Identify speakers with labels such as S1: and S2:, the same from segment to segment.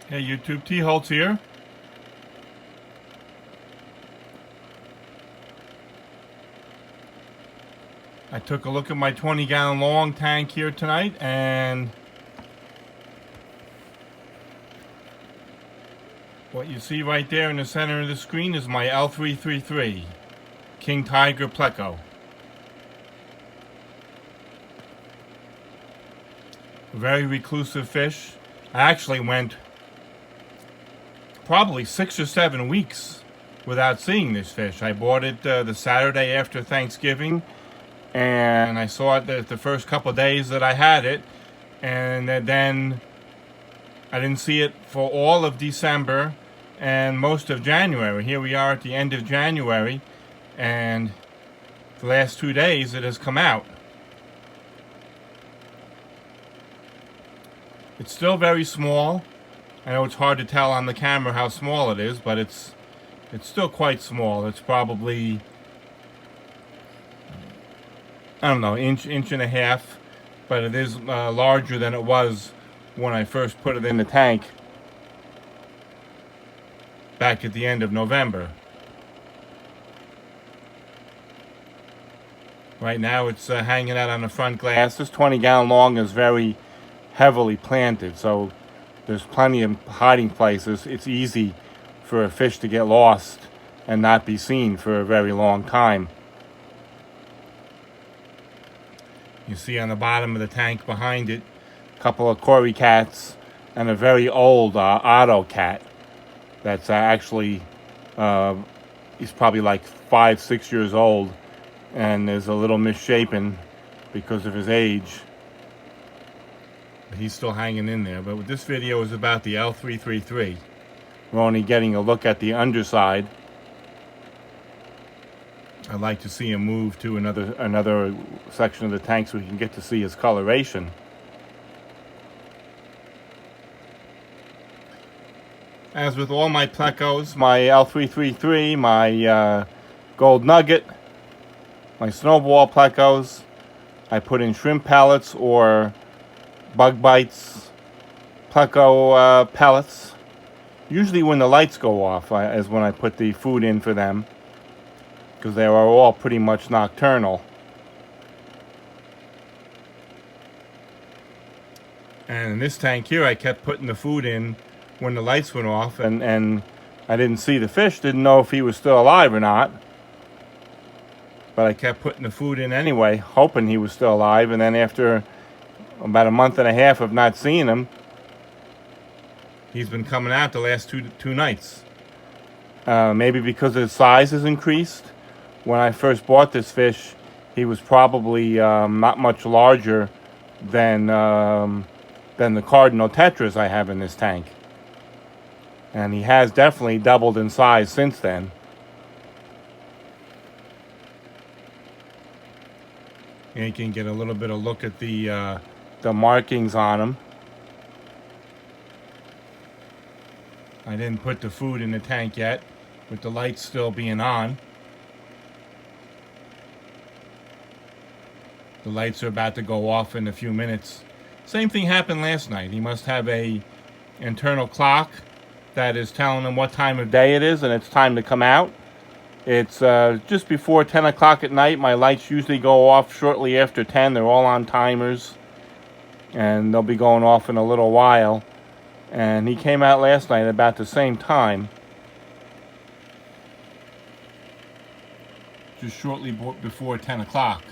S1: Hey YouTube, T. Holtz here. I took a look at my 20-gallon long tank here tonight, and what you see right there in the center of the screen is my L333 King Tiger Pleco. A very reclusive fish. I actually went probably 6 or 7 weeks without seeing this fish. I bought it the Saturday after Thanksgiving, and I saw it the first couple of days that I had it, and then I didn't see it for all of December and most of January. Here we are at the end of January, and the last 2 days it has come out. It's still very small. I know it's hard to tell on the camera how small it is, but it's still quite small. It's probably, I don't know, inch and a half, but it is larger than it was when I first put it in the tank back at the end of November. Right now it's hanging out on the front glass. This 20-gallon long is very heavily planted, so there's plenty of hiding places. It's easy for a fish to get lost and not be seen for a very long time. You see on the bottom of the tank behind it a couple of cory cats and a very old Otto cat that's actually he's probably like 5-6 years old and is a little misshapen because of his age. He's still hanging in there. But this video is about the L333. We're only getting a look at the underside. I'd like to see him move to another section of the tank so we can get to see his coloration. As with all my plecos, my L333, my gold nugget, my snowball plecos, I put in shrimp pellets or bug bites, pleco pellets. Usually when the lights go off is when I put the food in for them, because they are all pretty much nocturnal. And in this tank here, I kept putting the food in when the lights went off, and I didn't see the fish, didn't know if he was still alive or not. But I kept putting the food in anyway, hoping he was still alive, and then after about a month and a half of not seeing him, he's been coming out the last two nights. Maybe because his size has increased. When I first bought this fish, he was probably not much larger than the cardinal tetras I have in this tank. And he has definitely doubled in size since then. And you can get a little bit of look at the markings on him. I didn't put the food in the tank yet, with the lights still being on. The lights are about to go off in a few minutes. Same thing happened last night. He must have a internal clock that is telling him what time of day it is and it's time to come out. It's just before 10 o'clock at night. My lights usually go off shortly after 10. They're all on timers, and they'll be going off in a little while. And he came out last night about the same time, just shortly before 10 o'clock.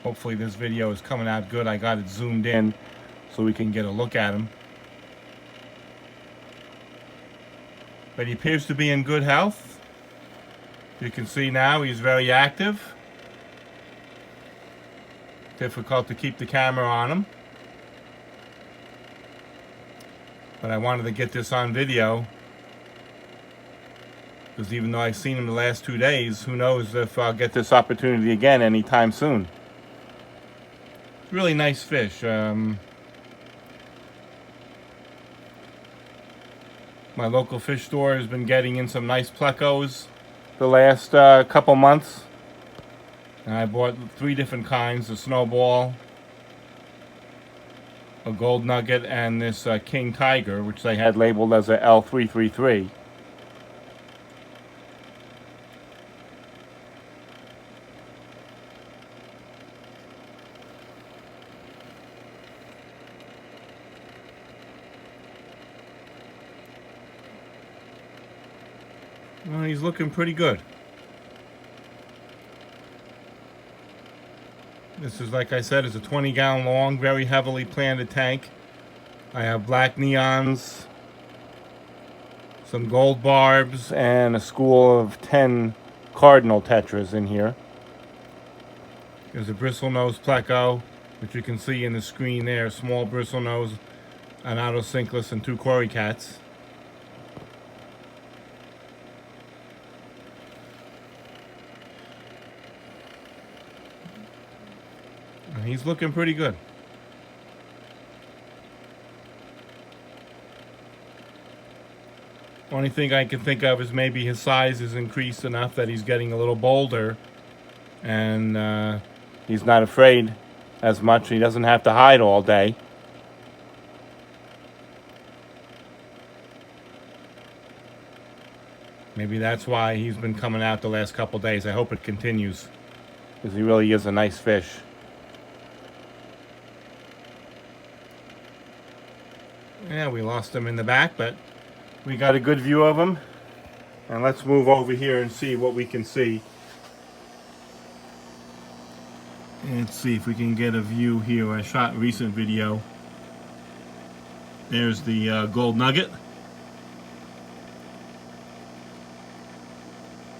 S1: Hopefully this video is coming out good. I got it zoomed in so we can get a look at him. But he appears to be in good health. You can see now he's very active. Difficult to keep the camera on him. But I wanted to get this on video, because even though I've seen him the last 2 days, who knows if I'll get this opportunity again anytime soon. Really nice fish. My local fish store has been getting in some nice plecos the last couple months. And I bought 3 different kinds: the snowball, a gold nugget and this King Tiger, which they had labeled as a L333. Well, he's looking pretty good. This is, like I said, is a 20-gallon long, very heavily planted tank. I have black neons, some gold barbs, and a school of 10 cardinal tetras in here. There's a bristlenose pleco, which you can see in the screen there, small bristlenose, an autocinclus, and 2 quarry cats. And he's looking pretty good. Only thing I can think of is maybe his size is increased enough that he's getting a little bolder, and he's not afraid as much. He doesn't have to hide all day. Maybe that's why he's been coming out the last couple days. I hope it continues, because he really is a nice fish. Yeah, we lost him in the back, but we got a good view of him. And let's move over here and see what we can see. Let's see if we can get a view here. I shot a recent video. There's the gold nugget.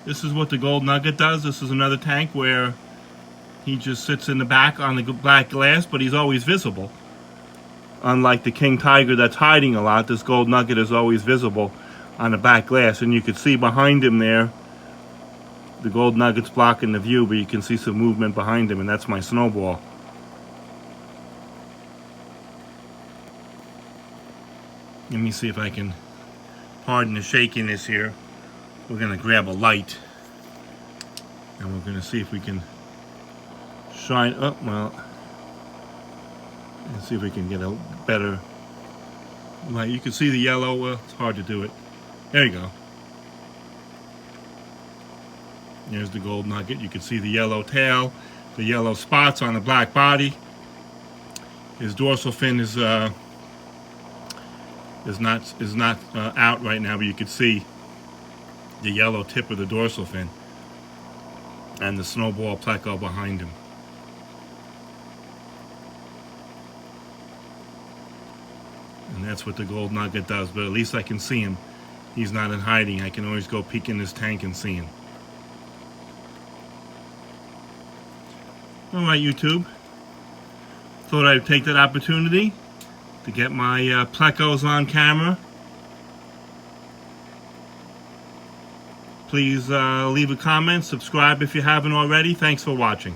S1: This is what the gold nugget does. This is another tank where he just sits in the back on the black glass, but he's always visible. Unlike the King Tiger that's hiding a lot, this gold nugget is always visible on the back glass. And you can see behind him there, the gold nugget's blocking the view, but you can see some movement behind him, and that's my snowball. Let me see if I can, pardon the shakiness here. We're going to grab a light, and we're going to see if we can shine up, well, and see if we can get a better light. You can see the yellow. Well, it's hard to do it. There you go. There's the gold nugget. You can see the yellow tail, the yellow spots on the black body. His dorsal fin is not out right now, but you can see the yellow tip of the dorsal fin and the snowball pleco behind him. And that's what the gold nugget does, but at least I can see him. He's not in hiding. I can always go peek in his tank and see him. Alright, YouTube. Thought I'd take that opportunity to get my plecos on camera. Please leave a comment, subscribe if you haven't already. Thanks for watching.